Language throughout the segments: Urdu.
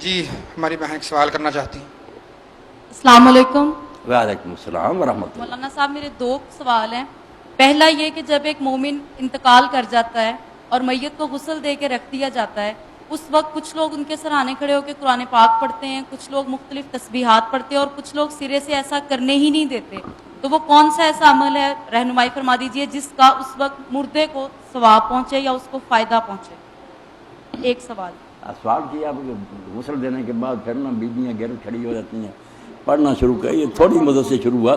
جی ہماری بہن ایک سوال کرنا چاہتی ہیں۔ السلام علیکم۔ وعلیکم السلام ورحمۃ اللہ۔ مولانا صاحب میرے دو سوال ہیں۔ پہلا یہ کہ جب ایک مومن انتقال کر جاتا ہے اور میت کو غسل دے کے رکھ دیا جاتا ہے، اس وقت کچھ لوگ ان کے سرانے کھڑے ہو کے قرآن پاک پڑھتے ہیں، کچھ لوگ مختلف تسبیحات پڑھتے ہیں اور کچھ لوگ سرے سے ایسا کرنے ہی نہیں دیتے، تو وہ کون سا ایسا عمل ہے رہنمائی فرما دیجئے جس کا اس وقت مردے کو ثواب پہنچے یا اس کو فائدہ پہنچے؟ ایک سوال۔ سوال کیا اب غسل دینے کے بعد پھر نا بیویاں گر کھڑی ہو جاتی ہیں، پڑھنا شروع کر، یہ تھوڑی مدد سے شروع ہوا۔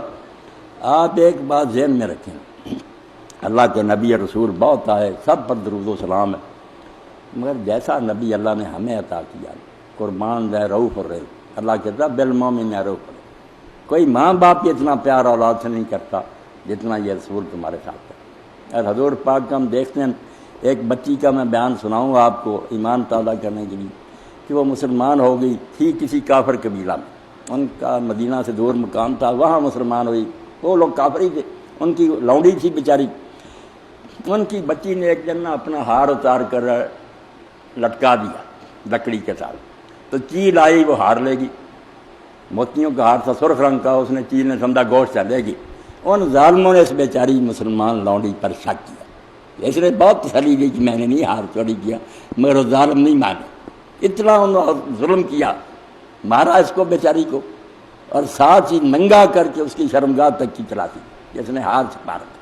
آپ ایک بات ذہن میں رکھیں، اللہ کے نبی رسول بہت آئے، سب پر درود و سلام ہے، مگر جیسا نبی اللہ نے ہمیں عطا کیا، قربان دے رؤوف الرحیم، اللہ کہتا بالمومن رؤوف الرحیم، کوئی ماں باپ اتنا پیار اولاد سے نہیں کرتا جتنا یہ رسول تمہارے ساتھ ہے۔ اور حضور پاک کا ہم دیکھتے ہیں، ایک بچی کا میں بیان سناؤں آپ کو ایمان تازہ کرنے کے لیے، کہ وہ مسلمان ہو گئی تھی کسی کافر قبیلہ میں، ان کا مدینہ سے دور مقام تھا، وہاں مسلمان ہوئی، وہ لوگ کافر ہی تھے، ان کی لونڈی تھی بیچاری، ان کی بچی نے ایک دن اپنا ہار اتار کر لٹکا دیا لکڑی کے ساتھ، تو چیل آئی وہ ہار لے گی، موتیوں کا ہار تھا سرخ رنگ کا، اس نے چیل نے سمجھا گوشت لے گی، ان ظالموں نے اس بیچاری مسلمان لونڈی پر شک کیا، اس نے بہت تسلی دی کہ میں نے نہیں ہار چوری کیا، مگر وہ ظالم نہیں مانے، اتنا انہوں نے ظلم کیا، مارا اس کو بیچاری کو، اور ساتھ ہی ننگا کر کے اس کی شرمگاہ تک کی چلا دی جس نے ہار چھپا رکھا،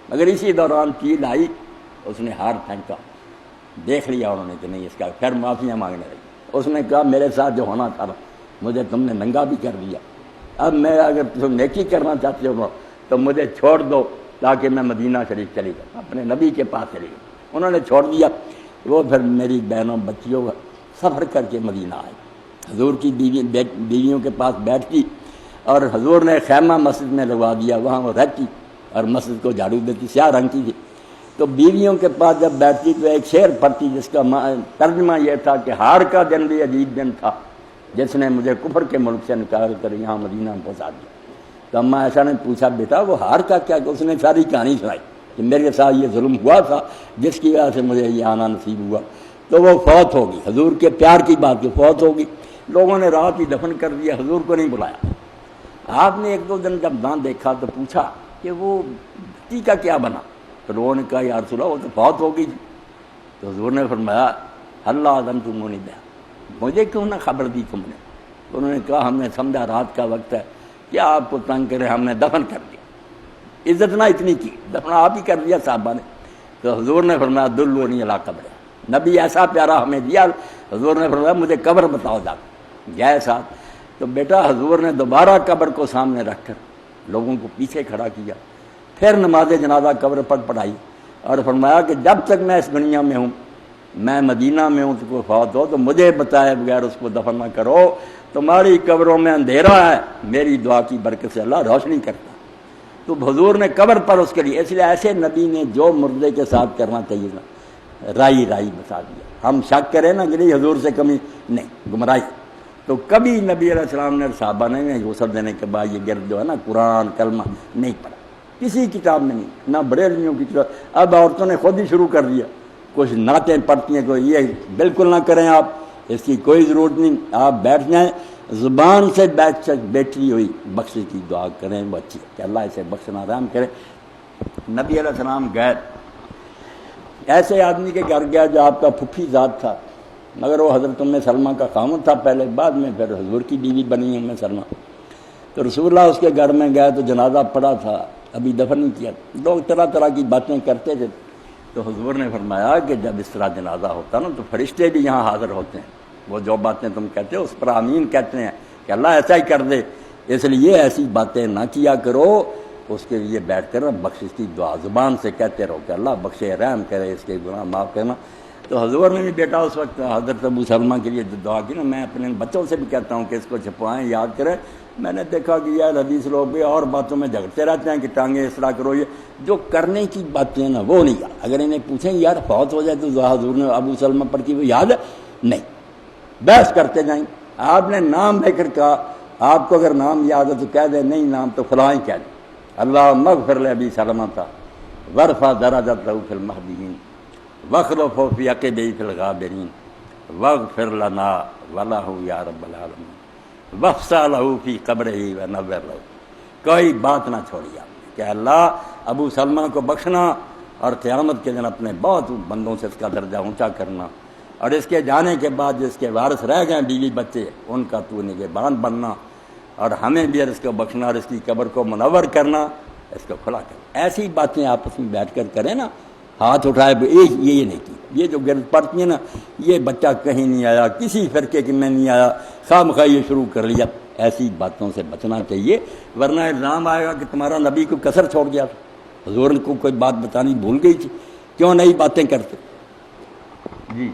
مگر اسی دوران چیل آئی، اس نے ہار پھینکا، دیکھ لیا انہوں نے کہ نہیں اس کا، پھر معافیاں مانگنے لگی، اس نے کہا میرے ساتھ جو ہونا تھا مجھے تم نے ننگا بھی کر دیا، اب میں اگر تم نیکی کرنا چاہتے ہو تو مجھے چھوڑ دو تاکہ میں مدینہ شریف چلی جاؤں، اپنے نبی کے پاس چلی گئی، انہوں نے چھوڑ دیا، وہ پھر میری بہنوں بچیوں سفر کر کے مدینہ آئے، حضور کی بیویوں کے پاس بیٹھتی، اور حضور نے خیمہ مسجد میں لگوا دیا، وہاں وہ رہتی اور مسجد کو جھاڑو دیتی، سیاہ رنگ کی تھی، تو بیویوں کے پاس جب بیٹھتی تو ایک شعر پڑھتی جس کا ترجمہ یہ تھا کہ ہار کا دن بھی عجیب دن تھا جس نے مجھے کفر کے ملک سے نکال کر یہاں مدینہ میں پہنچا دیا۔ تو اماں ایسا نے پوچھا بیٹا وہ ہار کا کیا، کہ اس نے ساری کہانی سنائی کہ میرے ساتھ یہ ظلم ہوا تھا جس کی وجہ سے مجھے یہ آنا نصیب ہوا، تو وہ فوت ہوگی، حضور کے پیار کی بات کی فوت ہوگی، لوگوں نے رات ہی دفن کر دیا، حضور کو نہیں بلایا۔ آپ نے ایک دو دن جب نہ دیکھا تو پوچھا کہ وہ بچی کا کیا بنا، تو لوگوں نے کہا یا رسول اللہ وہ تو فوت ہو گئی تھی، تو حضور نے فرمایا اللہ اعظم تم نہیں دیا، مجھے کیوں نہ خبر دی تم نے؟ تو انہوں نے کہا ہم نے سمجھا رات کا وقت ہے کیا آپ کو تنگ کرے، ہم نے دفن کر دیا، عزت نہ اتنی کی، دفن آپ ہی کر دیا صحابہ نے۔ تو حضور نے فرمایا دلونی علی قبر، نبی ایسا پیارا ہمیں دیا، حضور نے فرمایا مجھے قبر بتاؤ جا کے، گئے ساتھ، تو بیٹا حضور نے دوبارہ قبر کو سامنے رکھ کر لوگوں کو پیچھے کھڑا کیا، پھر نماز جنازہ قبر پر پڑھائی، اور فرمایا کہ جب تک میں اس دنیا میں ہوں، میں مدینہ میں ہوں، تو کوئی فوت ہو تو مجھے بتائے بغیر اس کو دفن نہ کرو، تمہاری قبروں میں اندھیرا ہے، میری دعا کی برکت سے اللہ روشنی کرتا۔ تو حضور نے قبر پر اس کے لیے، اس لیے ایسے نبی نے جو مردے کے ساتھ کرنا چاہیے نا رائی بتا دیا، ہم شک کریں نا کہ نہیں حضور سے کمی نہیں، گمراہی۔ تو کبھی نبی علیہ السلام نے صحابہ نے غسل دینے کے بعد یہ گرد جو ہے نا قرآن کلمہ نہیں پڑھا، کسی کتاب میں نہیں، نہ بریلویوں کی کتاب، اب عورتوں نے خود ہی شروع کر دیا، کچھ نعتیں پڑھتی ہیں، کوئی یہ بالکل نہ کریں آپ، اس کی کوئی ضرورت نہیں، آپ بیٹھ جائیں، زبان سے بیٹھی ہوئی بخشش کی دعا کریں، وہ اچھی ہے کہ اللہ اسے بخشنا رحم کرے۔ نبی علیہ السلام گئے ایسے آدمی کے گھر گیا جو آپ کا پھپھی ذات تھا، مگر وہ حضرت ام سلمہ کا خامد تھا پہلے، بعد میں پھر حضور کی بیوی بنی ام سلمہ۔ تو رسول اللہ اس کے گھر میں گئے تو جنازہ پڑا تھا، ابھی دفن نہیں کیا، لوگ طرح طرح کی باتیں کرتے تھے، تو حضور نے فرمایا کہ جب اس طرح جنازہ ہوتا نا تو فرشتے بھی یہاں حاضر ہوتے ہیں، وہ جو باتیں تم کہتے ہو اس پر آمین کہتے ہیں کہ اللہ ایسا ہی کر دے، اس لیے ایسی باتیں نہ کیا کرو، اس کے لیے بیٹھ کر بخشش کی دعا زبان سے کہتے رہو کہ اللہ بخشے رحم کرے، اس کے گناہ معاف کرنا۔ تو حضور نے بھی بیٹا اس وقت حضرت ابو سلمہ کے لیے دعا کی نا، میں اپنے بچوں سے بھی کہتا ہوں کہ اس کو چھپوائیں، یاد کریں، میں نے دیکھا کہ یار حدیث لوگ بھی اور باتوں میں جھگڑتے رہتے ہیں کہ ٹانگیں اس طرح کرو، یہ جو کرنے کی باتیں نا وہ نہیں یاد، اگر انہیں پوچھیں یار فوت ہو جائے تو حضور نے ابو سلمہ پر کی وہ یاد ہے نہیں، بحث کرتے جائیں، آپ نے نام لے کر کہا، آپ کو اگر نام یاد ہے تو کہہ دیں، نہیں نام تو فلاں ہی کہہ دیں، اللہ مغفر لابی سلمہ تھا ورفع درجتہ فی المہدیین واخلفہ فی عقبہ فی الغابرین وغفر لنا ولہ یا رب العالمین وفسا لہو فی قبرہ ونور لہو. کوئی بات نہ چھوڑی آپ نے کہ اللہ ابو سلمہ کو بخشنا اور قیامت کے دن اپنے بہت بندوں سے اس کا درجہ اونچا کرنا، اور اس کے جانے کے بعد جس کے وارث رہ گئے بیوی بچے ان کا تو نگہبان بننا، اور ہمیں بھی اس کو بخشنا اور اس کی قبر کو منور کرنا، اس کو کھلا کرنا. ایسی باتیں آپس میں بیٹھ کر کریں نا، ہاتھ اٹھائے یہ نہیں کی. یہ جو گرد پڑتی ہیں نا، یہ بچہ کہیں نہیں آیا، کسی فرقے کے میں نہیں آیا، خواہ مخواہ یہ شروع کر لیا. ایسی باتوں سے بچنا چاہیے، ورنہ الزام آئے گا کہ تمہارا نبی کو کسر چھوڑ گیا، حضور کو کوئی بات بتانی بھول گئی تھی، کیوں نئی باتیں کرتے. جی